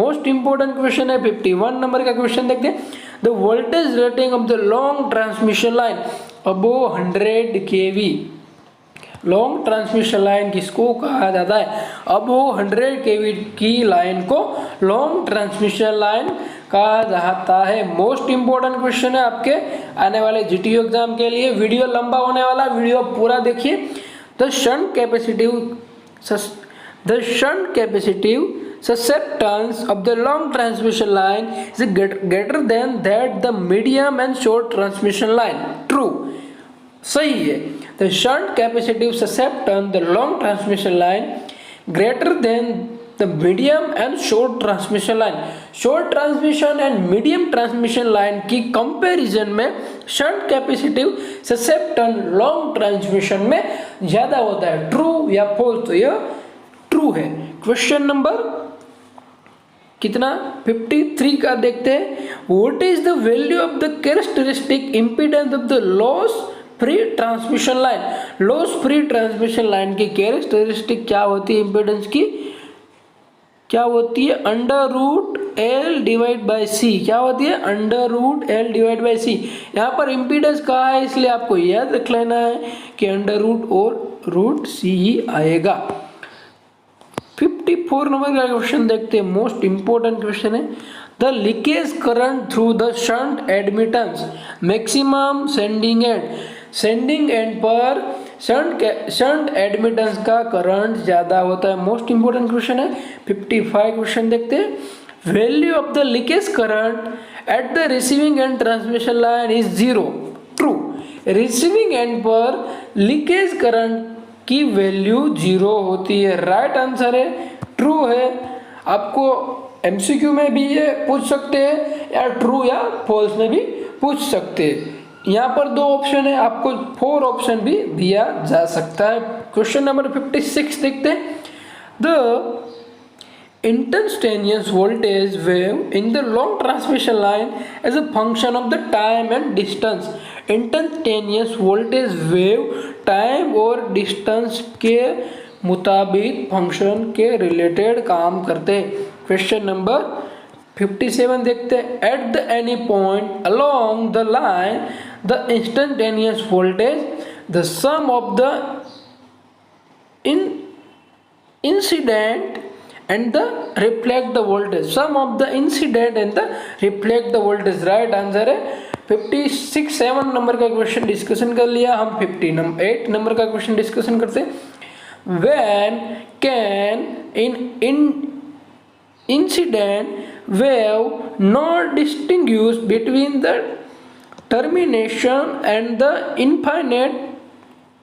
Most important question है 51 number का question देखते हैं। The voltage rating of the long transmission line above 100 kV। Long transmission line किसको कहा जाता है? अबोव 100 kV की लाइन को लॉन्ग ट्रांसमिशन लाइन कहा जाता है। मोस्ट इंपोर्टेंट क्वेश्चन है आपके आने वाले जीटीयू एग्जाम के लिए। वीडियो लंबा होने वाला, वीडियो पूरा देखिए। The shunt capacitive susceptance of the long transmission line is greater than that the medium and short transmission line. True, सही है। The shunt capacitive susceptance the long transmission line greater than the medium and short transmission line. Short transmission and medium transmission line की comparison में shunt capacitive susceptance long transmission में ज़्यादा होता है। True या false? तो यह ट्रू है। क्वेश्चन नंबर कितना 53 का देखते हैं। What is the value of the characteristic impedance of the loss free transmission line? Loss free transmission line की कैरेक्टरिस्टिक क्या होती है? इंपीडेंस की क्या होती है? Under root L divide by C. क्या होती है? Under root L divide by C. यहाँ पर इंपीडेंस कहा है इसलिए आपको याद रख लेना है कि अंडर रूट और रूट सी ही आएगा। 54 नंबर का क्वेश्चन देखते हैं। मोस्ट इंपोर्टेंट क्वेश्चन है। The leakage current through the shunt admittance maximum sending end पर शंट एडमिटेंस का करंट ज्यादा होता है। मोस्ट इंपोर्टेंट क्वेश्चन है। 55 क्वेश्चन देखते हैं। Value of the leakage current at the receiving and transmission line is 0। True, receiving end पर leakage current की वैल्यू 0 होती है। राइट आंसर है, ट्रू है। आपको एमसीक्यू में भी ये पूछ सकते हैं या ट्रू या फॉल्स में भी पूछ सकते हैं। यहाँ पर 2 ऑप्शन है, आपको 4 ऑप्शन भी दिया जा सकता है। क्वेश्चन नंबर 56 देखते हैं। The instantaneous voltage wave in the long transmission line as a function of the time and distance. Instantaneous voltage wave time और डिस्टेंस के मुताबिक फंक्शन के रिलेटेड काम करते हैं। क्वेश्चन नंबर 57 देखते हैं। At the any point along the line the instantaneous voltage the sum of the incident and the reflect the voltage, sum of the incident and the reflect the voltage। Right answer है। 57 number का question discussion कर लिया। हम 58 number का question discussion करते हैं। When can in incident wave not distinguish between the termination and the infinite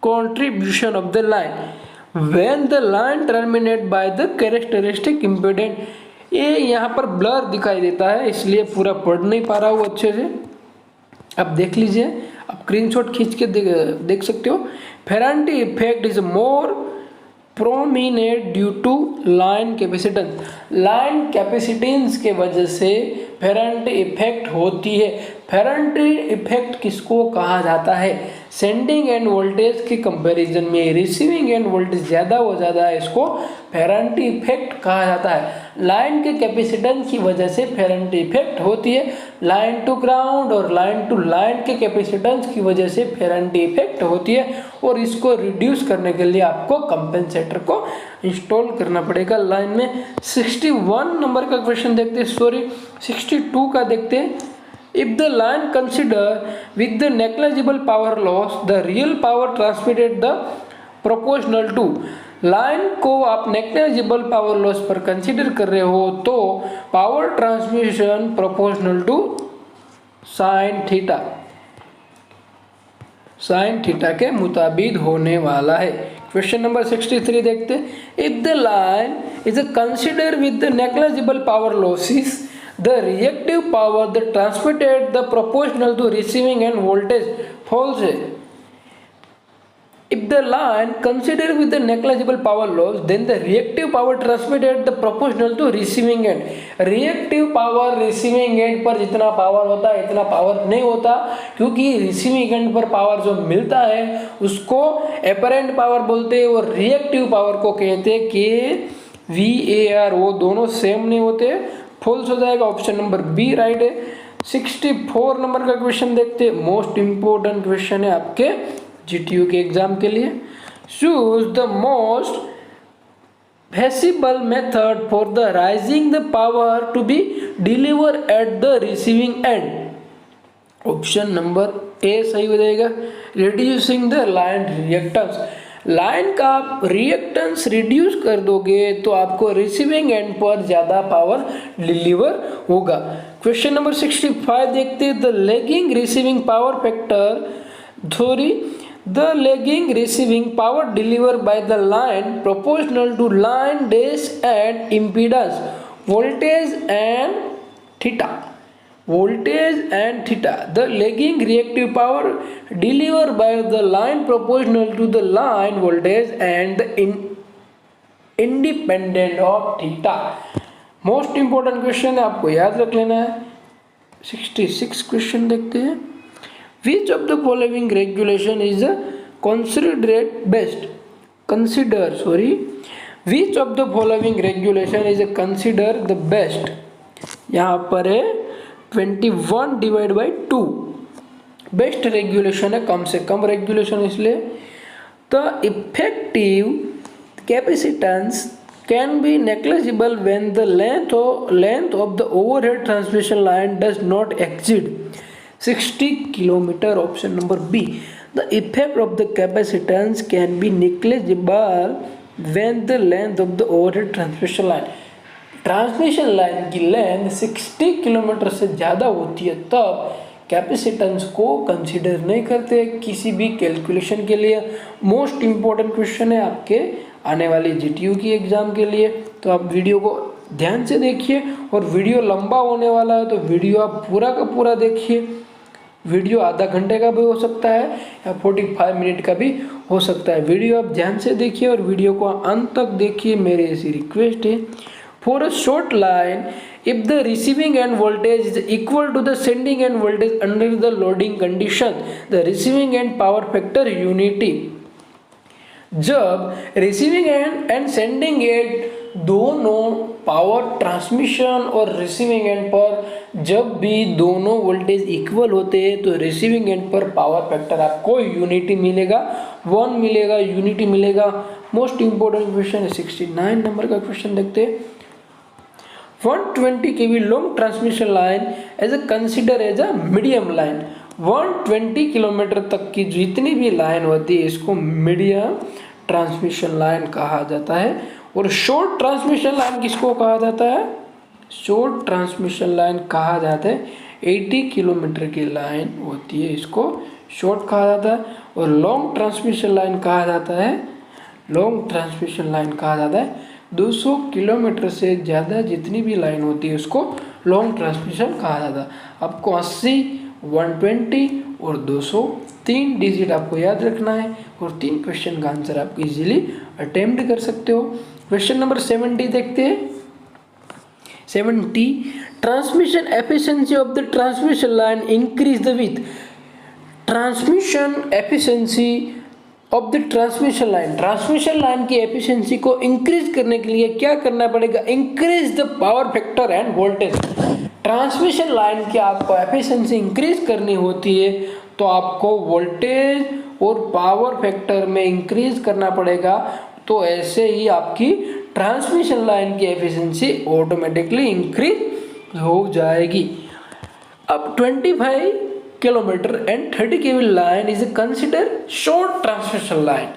contribution of the line when the line terminate by the characteristic impedance। ये यहाँ पर ब्लर दिखाई देता है इसलिए पूरा पढ़ नहीं पा रहा हूँ अच्छे से। अब देख लीजिए, आप स्क्रीनशॉट खींच के देख सकते हो। Ferranti effect is more prominent due to line capacitance. Line capacitance के वजह से फेरांटी इफेक्ट होती है। फेरांटी इफेक्ट किसको कहा जाता है? सेंडिंग एंड वोल्टेज के कंपैरिजन में रिसीविंग एंड वोल्टेज ज़्यादा हो जाता है, इसको फेरांटी इफेक्ट कहा जाता है। लाइन के कैपेसिटेंस की वजह से फेरांटी इफेक्ट होती है। लाइन टू ग्राउंड और लाइन टू लाइन के कैपेसिटेंस की वजह से फेरांटी इफेक्ट होती है और इसको रिड्यूस करने के लिए आपको कंपेंसेटर को इंस्टॉल करना पड़ेगा लाइन में। 61 नंबर का क्वेश्चन देखते हैं, 62 का देखते हैं। If the line consider with the negligible power loss, the real power transmitted the proportional to। Line को आप नेग्लिजिबल पावर लॉस पर कंसीडर कर रहे हो तो power transmission proportional to sine theta के मुताबिक होने वाला है। क्वेश्चन नंबर 63 देखते हैं। If the line is consider with the negligible power losses the reactive power that transmitted the proportional to receiving end voltage। false है। If the line considered with the negligible power loss, then the reactive power transmitted the proportional to receiving end। reactive power receiving end पर जितना power होता है इतना power नहीं होता, क्योंकि receiving end पर पावर जो मिलता है उसको apparent पावर बोलते हैं और reactive पावर को कहते हैं कि VAR। वो दोनों सेम नहीं होते, फॉल्स हो जाएगा, ऑप्शन नंबर बी राइट है। 64 नंबर का क्वेश्चन देखते हैं, मोस्ट इंपोर्टेंट क्वेश्चन है आपके जीटीयू के एग्जाम के लिए। Choose the most feasible method for the raising the power to be delivered at the receiving end। Option number A सही हो जाएगा, reducing the line reactance. Line का आप रिएक्टेंस रिड्यूस कर दोगे तो आपको रिसीविंग एंड पर ज्यादा पावर डिलीवर होगा। क्वेश्चन नंबर 65 देखते हैं, the lagging receiving power factor the lagging receiving power delivered by the line proportional to line dash and impedance voltage and theta। The lagging reactive power delivered by the line proportional to the line voltage and independent of theta। Most important question है, आपको याद रख लेना है। 66 question देखते हैं, Which of the following regulation is considered best? Which of the following regulation is considered the best? यहाँ पर है 21 डिवाइड बाई 2। बेस्ट रेगुलेशन है, कम से कम रेगुलेशन, इसलिए the effective capacitance can be negligible when the length of the overhead transmission line does not exceed 60 km। Option number B, the effect of the capacitance can be negligible when the length of the overhead transmission line, transmission line की length 60 kilometre से ज़्यादा होती है तब capacitance को consider नहीं करते किसी भी कैलकुलेशन के लिए। मोस्ट इम्पोर्टेंट क्वेश्चन है आपके आने वाली जीटीयू की एग्ज़ाम के लिए, तो आप वीडियो को ध्यान से देखिए। और वीडियो लंबा होने वाला है तो वीडियो आप पूरा का पूरा देखिए। वीडियो आधा घंटे का भी हो सकता है या 45 मिनट का भी हो सकता है। वीडियो आप ध्यान से देखिए और वीडियो को अंत तक देखिए, मेरी ऐसी रिक्वेस्ट है। For a short line, if the receiving end voltage is equal to the sending end voltage under the loading condition, the receiving end power factor unity। जब रिसीविंग एंड सेंडिंग एंड दोनों power transmission और receiving end पर जब भी दोनों voltage equal होते हैं तो रिसीविंग एंड पर पावर फैक्टर आपको यूनिटी मिलेगा, 1 मिलेगा, यूनिटी मिलेगा। मोस्ट इंपोर्टेंट क्वेश्चन है 69 नंबर का क्वेश्चन देखते हैं। 120 kV long transmission line as a consider as a medium line. 120 kilometre तक की जितनी भी लाइन होती है इसको मीडियम ट्रांसमिशन लाइन कहा जाता है। और शॉर्ट ट्रांसमिशन लाइन किसको कहा जाता है? शॉर्ट ट्रांसमिशन लाइन कहा जाता है 80 किलोमीटर की लाइन होती है, इसको शॉर्ट कहा जाता है। और लॉन्ग ट्रांसमिशन लाइन कहा जाता है, लॉन्ग ट्रांसमिशन लाइन कहा जाता है 200 किलोमीटर से ज़्यादा जितनी भी लाइन होती है उसको लॉन्ग ट्रांसमिशन कहा जाता है। आपको 80, 120 और 200 3 डिजिट आपको याद रखना है और 3 क्वेश्चन का आंसर आप इजीली अटेम्प्ट कर सकते हो। क्वेश्चन नंबर 70 देखते हैं। 70, transmission efficiency of the transmission line increase the with. Transmission efficiency of the transmission line की एफिशिएंसी को इंक्रीज करने के लिए क्या करना पड़ेगा? Increase the power factor end voltage. Transmission line की आपको एफिशिएंसी इंक्रीज करनी होती है तो आपको वोल्टेज और पावर फैक्टर में इंक्रीज करना पड़ेगा, तो ऐसे ही आपकी ट्रांसमिशन लाइन की एफिशिएंसी ऑटोमेटिकली इंक्रीज हो जाएगी। अब 25 kilometre and 30 kV line is consider short transmission line.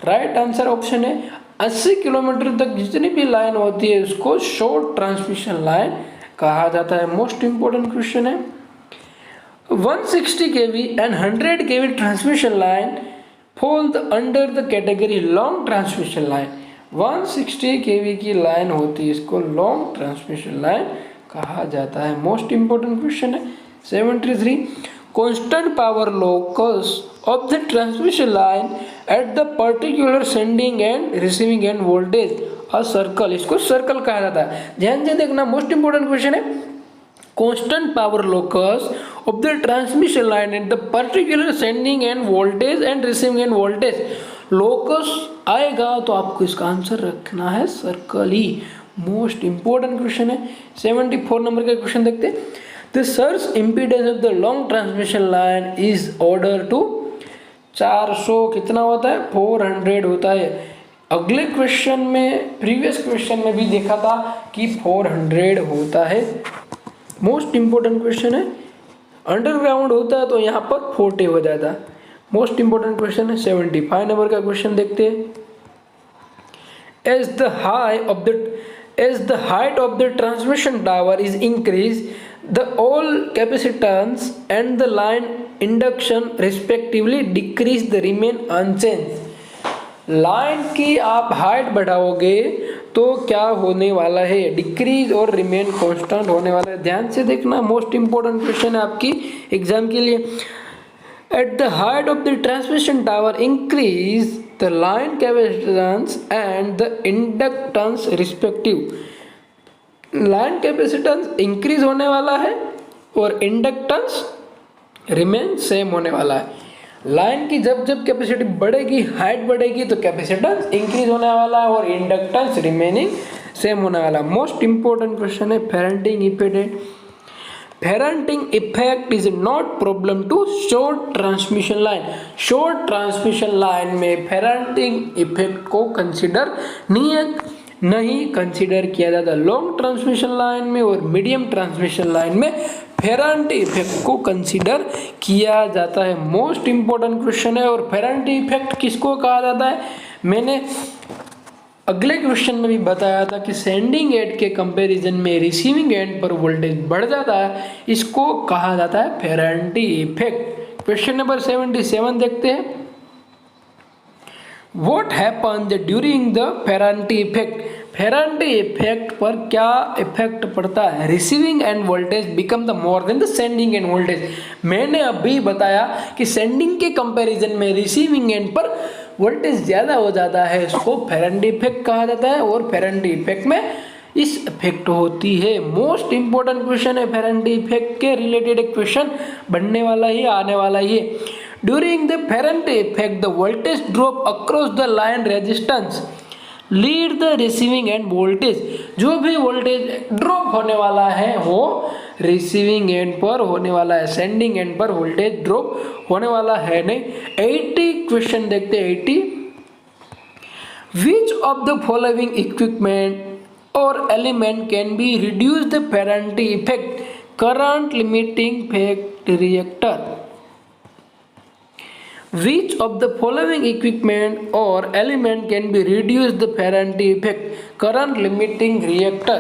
Right answer option है 80 किलोमीटर तक जितनी भी लाइन होती है उसको शॉर्ट ट्रांसमिशन लाइन कहा जाता है। मोस्ट इंपोर्टेंट क्वेश्चन है। 160 kV and 100 kV transmission line fall under the category long transmission line. 160 kV की लाइन होती है, इसको लॉन्ग ट्रांसमिशन लाइन कहा जाता है। मोस्ट इंपोर्टेंट क्वेश्चन है। 73, constant power locus of the transmission line at the particular sending and receiving end voltage a circle। इसको circle कहा जाता है। ध्यान से देखना, मोस्ट इंपोर्टेंट क्वेश्चन है। constant power locus of the transmission line at the particular sending end voltage and receiving end voltage। Locus आएगा तो आपको इसका आंसर रखना है सर्कल ही। मोस्ट इंपॉर्टेंट क्वेश्चन है। 74 नंबर का क्वेश्चन देखते हैं। The surge impedance of the long transmission line is order to 400 कितना होता है 400 होता है। अगले क्वेश्चन में प्रीवियस क्वेश्चन में भी देखा था कि 400 होता है। मोस्ट इंपॉर्टेंट क्वेश्चन है। अंडरग्राउंड होता है तो यहाँ पर 40 हो जाता। मोस्ट इंपॉर्टेंट क्वेश्चन है। 75 नंबर का क्वेश्चन देखते हैं। As the height of the transmission tower is increased, the all capacitance and the line induction respectively decrease the remain unchanged. Line की आप हाइट बढ़ाओगे तो क्या होने वाला है, डिक्रीज और रिमेन कांस्टेंट होने वाला है। ध्यान से देखना, मोस्ट इंपॉर्टेंट क्वेश्चन है आपकी एग्जाम के लिए। At the height of the transmission tower increase the line capacitance and the inductance respective. Line capacitance increase होने वाला है और इंडक्टेंस रिमेन सेम होने वाला है। लाइन की जब जब कैपेसिटी बढ़ेगी, हाइट बढ़ेगी तो कैपेसिटेंस इंक्रीज होने वाला है और इंडक्टेंस रिमेनिंग सेम होने वाला है। मोस्ट इंपॉर्टेंट क्वेश्चन है फेरेंटिंग effect. Ferranting effect is not problem to short transmission line. Short transmission line में Ferranting effect को कंसिडर नहीं कंसिडर किया जाता। लॉन्ग ट्रांसमिशन लाइन में और मीडियम ट्रांसमिशन लाइन में Ferranting इफेक्ट को कंसिडर किया जाता है। मोस्ट इंपॉर्टेंट क्वेश्चन है। और Ferranting इफेक्ट किसको कहा जाता है, मैंने अगले क्वेश्चन में भी बताया था कि सेंडिंग एंड के कंपैरिजन में रिसीविंग एंड पर वोल्टेज बढ़ जाता है, इसको कहा जाता है फेरेंटी इफेक्ट। क्वेश्चन नंबर 77 देखते हैं। What happens during the Ferranti effect. फेरेंटी effect पर क्या इफेक्ट पड़ता है, receiving end voltage become the more than the sending end voltage. मैंने अभी बताया कि सेंडिंग के कंपैरिजन में रिसीविंग एंड पर वोल्टेज ज़्यादा हो जाता है, इसको फेरेंटी इफेक्ट कहा जाता है। और फेरेंटी इफेक्ट में इस इफेक्ट होती है। मोस्ट इंपॉर्टेंट क्वेश्चन है, फेरेंटी इफेक्ट के रिलेटेड एक क्वेश्चन बनने वाला ही, आने वाला ही है। During the Ferranti effect the voltage drop across the line resistance lead the receiving end voltage. जो भी वोल्टेज ड्रॉप होने वाला है वो रिसीविंग एंड पर होने वाला है, सेंडिंग एंड पर वोल्टेज ड्रॉप होने वाला है नहीं। 80 क्वेश्चन देखते हैं। 80 which of the following equipment or element can be reduce the Ferranti effect, current limiting fact reactor. Which of the following equipment or element can be reduced the Ferranti effect, current limiting reactor?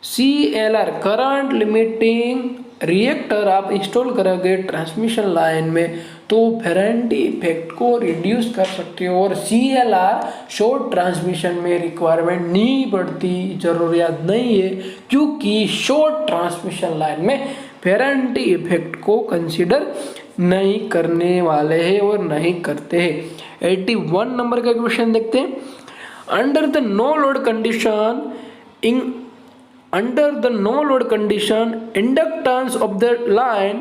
CLR current limiting reactor आप install करोगे transmission line में तो फेरेंटी effect को reduce कर सकते हो। और CLR short transmission में रिक्वायरमेंट नहीं पड़ती, जरूरियात नहीं है, क्योंकि शॉर्ट ट्रांसमिशन लाइन में फेरेंटी इफेक्ट को कंसिडर नहीं करने वाले हैं और नहीं करते हैं। 81 नंबर का क्वेश्चन देखते हैं। Under the no load condition inductance of the line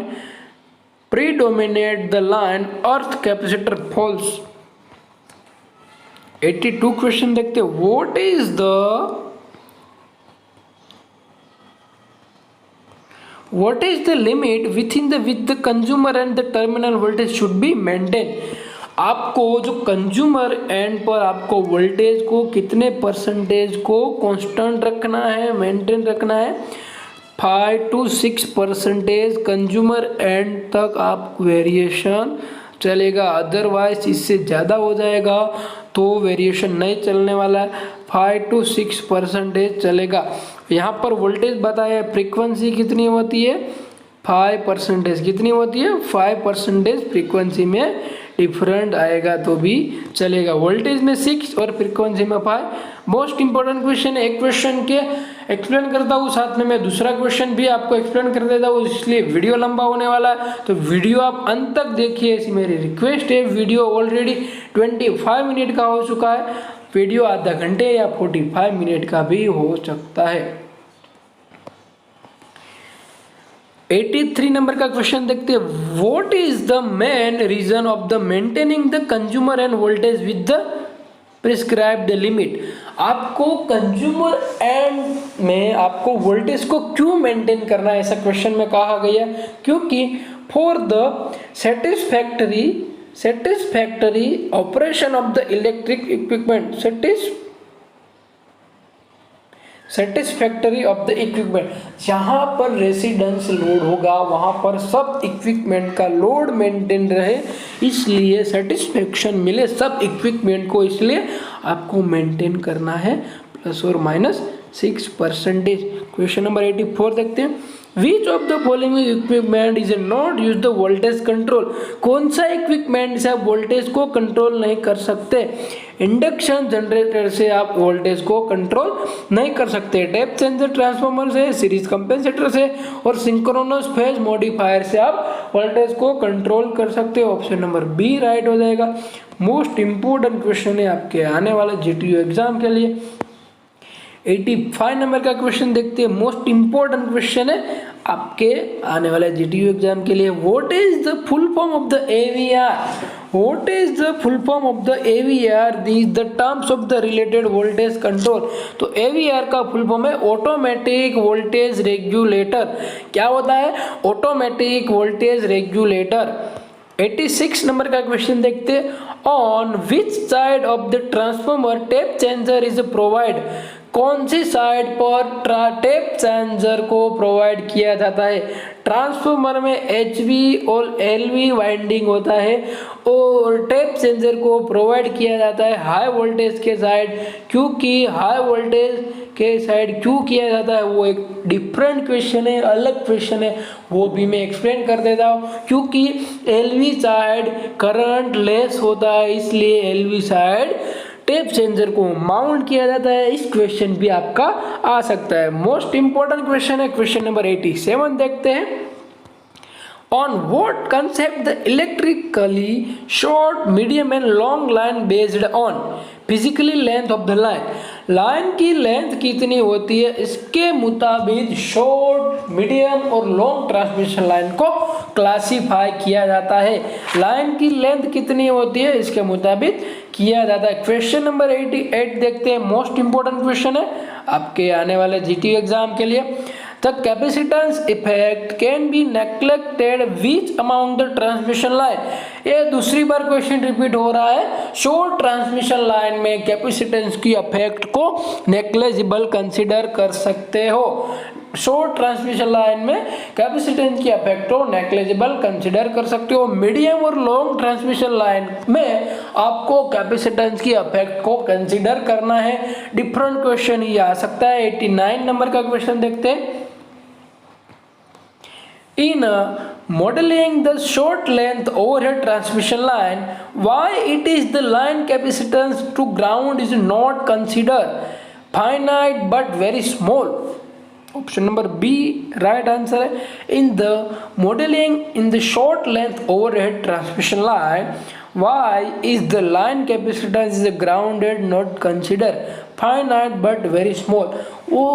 predominate the line earth capacitor falls। 82 question देखते हैं। What is the limit within which the consumer and the terminal voltage should be maintained? आपको जो consumer and पर आपको voltage को कितने percentage को constant रखना है, मेंटेन रखना है, 5 to 6% कंज्यूमर एंड तक आप वेरिएशन चलेगा। अदरवाइज इससे ज़्यादा हो जाएगा तो वेरिएशन नहीं चलने वाला है, 5 to 6% चलेगा। यहाँ पर वोल्टेज बताया, फ्रीक्वेंसी कितनी होती है 5%, कितनी होती है 5% फ्रीक्वेंसी में डिफरेंट आएगा तो भी चलेगा। वोल्टेज में 6 और फ्रीक्वेंसी में 5। मोस्ट इंपॉर्टेंट क्वेश्चन है। एक क्वेश्चन के एक्सप्लेन करता हूँ, साथ में मैं दूसरा क्वेश्चन भी आपको एक्सप्लेन कर देता हूँ, इसलिए वीडियो लंबा होने वाला है, तो वीडियो आप अंत तक देखिए, ऐसी मेरी रिक्वेस्ट है। वीडियो ऑलरेडी 25 मिनट का हो चुका है, वीडियो आधा घंटे या 45 मिनट का भी हो सकता है। 83 नंबर का क्वेश्चन देखते हैं। What is the main reason of the maintaining the consumer end voltage with the prescribe the limit. आपको कंज्यूमर एंड में आपको वोल्टेज को क्यों मेंटेन करना है, ऐसा क्वेश्चन में कहा गया, क्योंकि for the satisfactory operation of the electric equipment, satisfactory of the equipment, जहाँ पर रेसिडेंस लोड होगा वहाँ पर सब इक्विपमेंट का लोड मेंटेन रहे, इसलिए सेटिस्फेक्शन मिले सब इक्विपमेंट को, इसलिए आपको मेंटेन करना है ±6%। क्वेश्चन नंबर 84 देखते हैं। Which of the following equipment is not use the voltage control? कौन सा इक्विपमेंट से आप वोल्टेज को कंट्रोल नहीं कर सकते? इंडक्शन जनरेटर से आप वोल्टेज को कंट्रोल नहीं कर सकते, टैप चेंजर ट्रांसफार्मर से, सीरीज कंपेंसेटर से और सिंक्रोनस फेज मॉडिफायर से आप वोल्टेज को कंट्रोल कर सकते हो। ऑप्शन नंबर बी राइट हो जाएगा। मोस्ट इंपोर्टेंट क्वेश्चन है आपके आने वाले जीटीयू एग्जाम के लिए। 85 नंबर का क्वेश्चन देखते हैं। मोस्ट इंपोर्टेंट क्वेश्चन है आपके आने वाले जीटीयू एग्जाम के लिए। What is the full form of the AVR? What is the full form of the AVR? These the terms of the related voltage control. तो एवीआर का फुल फॉर्म है automatic voltage regulator. क्या होता है? Automatic voltage regulator. 86 number का question देखते हैं। On which side of the transformer tap changer is provide? कौन सी साइड पर टैप चेंजर को प्रोवाइड किया जाता है? ट्रांसफॉर्मर में एचवी और एलवी वाइंडिंग होता है और टैप चेंजर को प्रोवाइड किया जाता है हाई वोल्टेज के साइड। क्योंकि हाई वोल्टेज के साइड क्यों किया जाता है वो एक डिफरेंट क्वेश्चन है, अलग क्वेश्चन है, वो भी मैं एक्सप्लेन कर देता हूँ। क्योंकि एलवी साइड करंट लेस होता है, इसलिए एलवी साइड टैप चेंजर को माउंट किया जाता है। इस क्वेश्चन भी आपका आ सकता है। मोस्ट इंपोर्टेंट क्वेश्चन है क्वेश्चन नंबर 87 देखते हैं। On what concept the electrically short, medium and long line based on? Physically length of the line. Line की लेंथ कितनी होती है इसके मुताबिक शॉर्ट, मीडियम और लॉन्ग ट्रांसमिशन लाइन को क्लासिफाई किया जाता है। लाइन की लेंथ कितनी होती है इसके मुताबिक किया जाता है। क्वेश्चन नंबर 88 देखते हैं। मोस्ट इंपोर्टेंट क्वेश्चन है आपके आने वाले जीटीयू एग्जाम के लिए। The capacitance effect can be neglected which among the transmission line? ये दूसरी बार क्वेश्चन रिपीट हो रहा है। शॉर्ट ट्रांसमिशन लाइन में कैपेसिटेंस की इफेक्ट को नेग्लिजिबल कंसीडर कर सकते हो। शॉर्ट ट्रांसमिशन लाइन में कैपेसिटेंस की इफेक्ट को नेग्लिजिबल कंसीडर कर सकते हो। मीडियम और लॉन्ग ट्रांसमिशन लाइन में आपको कैपेसिटेंस की इफेक्ट को कंसीडर करना है। डिफरेंट क्वेश्चन ये आ सकता है। 89 नंबर का क्वेश्चन देखते हैं। In modeling the short length overhead transmission line, why it is the line capacitance to ground is not considered finite but very small? Option number B right answer है। In the modeling in the short length overhead transmission line, why is the line capacitance is grounded not considered finite but very small? वो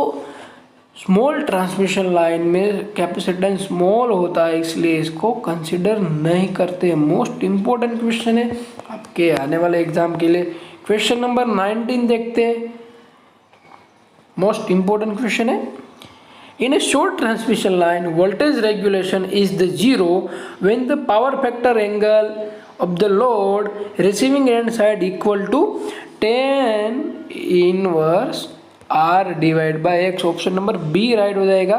small transmission line में capacitance small होता है इसलिए इसको consider नहीं करते। Most important question है आपके आने वाले एग्जाम के लिए। क्वेश्चन नंबर 19 देखते हैं। मोस्ट इंपोर्टेंट क्वेश्चन है। In a short transmission line voltage regulation is the zero when the power factor angle of the load receiving end side equal to 10 inverse R divide by X। Option number B right हो जाएगा।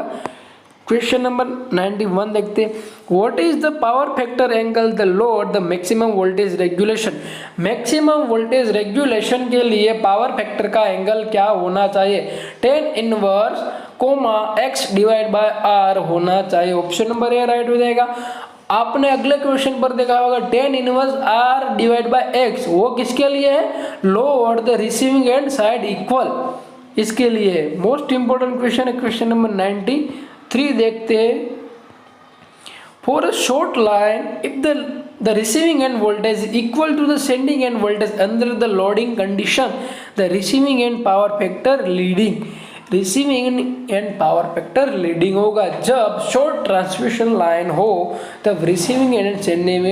Question number 91 देखते हैं। What is the power factor angle the load the maximum voltage regulation? Maximum voltage regulation के लिए power factor का angle क्या होना चाहिए? 10 inverse X divide by R होना चाहिए। ऑप्शन नंबर ए राइट हो जाएगा। आपने अगले क्वेश्चन पर देखा होगा 10 inverse R divide by X, वो किसके लिए है? Load the receiving end side equal, इसके लिए। मोस्ट इंपोर्टेंट क्वेश्चन है क्वेश्चन नंबर 93 देखते हैं। For a short line if the receiving end voltage equal to the sending end voltage under the loading condition the receiving end power factor leading. Receiving end power factor leading होगा जब short transmission line हो, तब receiving end sending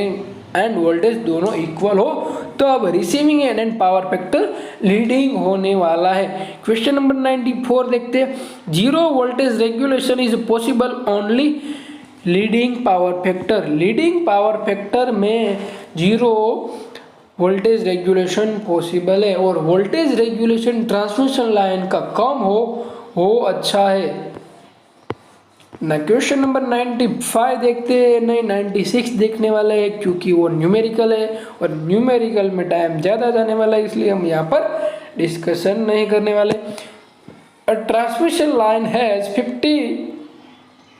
end voltage दोनों equal हो, तो अब receiving end and power factor leading होने वाला है। क्वेश्चन नंबर 94 देखते हैं, zero voltage regulation is possible only leading power factor. Leading power factor में जीरो वोल्टेज रेगुलेशन पॉसिबल है और वोल्टेज रेगुलेशन ट्रांसमिशन लाइन का कम हो अच्छा है ना। क्वेश्चन नंबर 95 देखते हैं, नहीं 96 देखने वाले हैं क्योंकि वो न्यूमेरिकल है और न्यूमेरिकल में टाइम ज़्यादा जाने वाला है, इसलिए हम यहाँ पर डिस्कशन नहीं करने वाले। अ transmission line has 50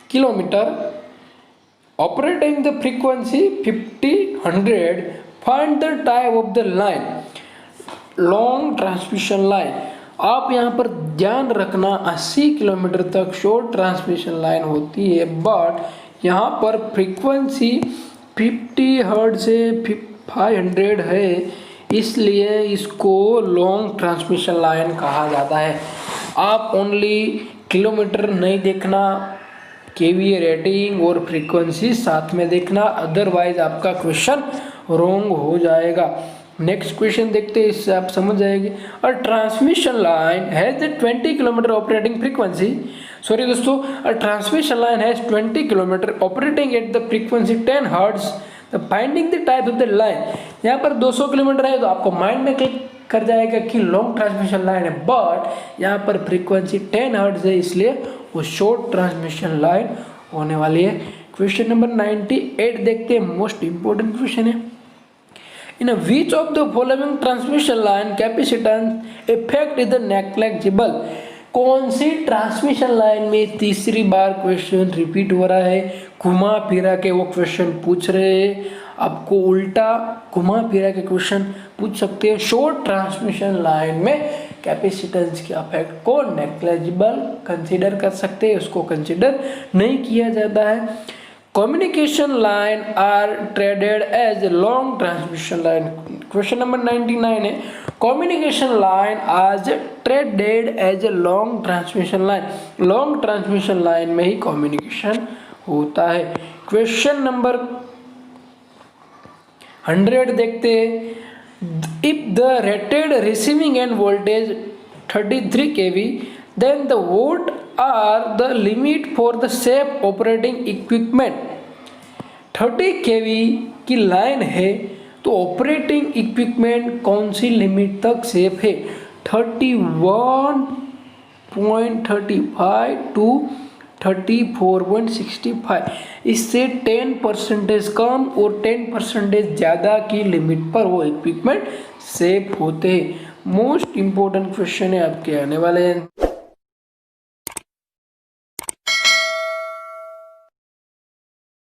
kilometre operating the frequency 50-100, find the type of the line. Long transmission line, आप यहाँ पर ध्यान रखना 80 किलोमीटर तक शॉर्ट ट्रांसमिशन लाइन होती है, बट यहाँ पर फ्रीक्वेंसी 50 हर्ट्ज से 500 है, इसलिए इसको लॉन्ग ट्रांसमिशन लाइन कहा जाता है। आप ओनली किलोमीटर नहीं देखना, केवीए रेटिंग और फ्रीक्वेंसी साथ में देखना, अदरवाइज आपका क्वेश्चन रॉन्ग हो जाएगा। नेक्स्ट क्वेश्चन देखते हैं, इससे आप समझ जाएंगे। और transmission line has 20 kilometre operating frequency, sorry दोस्तों, a transmission line has 20 kilometre operating at the frequency 10 hertz, the finding the type of the line. यहाँ पर 200 किलोमीटर है तो आपको माइंड में क्लिक कर जाएगा कि लॉन्ग ट्रांसमिशन लाइन है, बट यहाँ पर फ्रीक्वेंसी 10 हर्ट्ज है, इसलिए वो शॉर्ट ट्रांसमिशन लाइन होने वाली है। क्वेश्चन नंबर 98 देखते हैं, मोस्ट इंपोर्टेंट क्वेश्चन है। In a which of the following transmission line capacitance effect is the negligible? कौन सी ट्रांसमिशन लाइन में तीसरी बार क्वेश्चन रिपीट हो रहा है, घुमा फिरा के वो क्वेश्चन पूछ रहे हैं, आपको उल्टा घुमा फिरा के क्वेश्चन पूछ सकते हैं। शॉर्ट ट्रांसमिशन लाइन में कैपेसिटेंस के इफेक्ट को नेग्लिजिबल कंसीडर कर सकते हैं, उसको कंसीडर नहीं किया जाता है। Communication line are traded as a long transmission line. Question number 99 है, communication line as traded as a long transmission line. Long transmission line में ही communication होता है। क्वेश्चन नंबर 100 देखते हैं, if the rated receiving end voltage 33 kV, then the what are the limit for the safe operating equipment? 30 kV की line है तो operating equipment कौन सी limit तक सेफ है? 31.35 टू 34.65, इससे 10% कम और 10% ज़्यादा की लिमिट पर वो इक्विपमेंट सेफ होते हैं। मोस्ट इम्पोर्टेंट क्वेश्चन है आपके आने वाले हैं।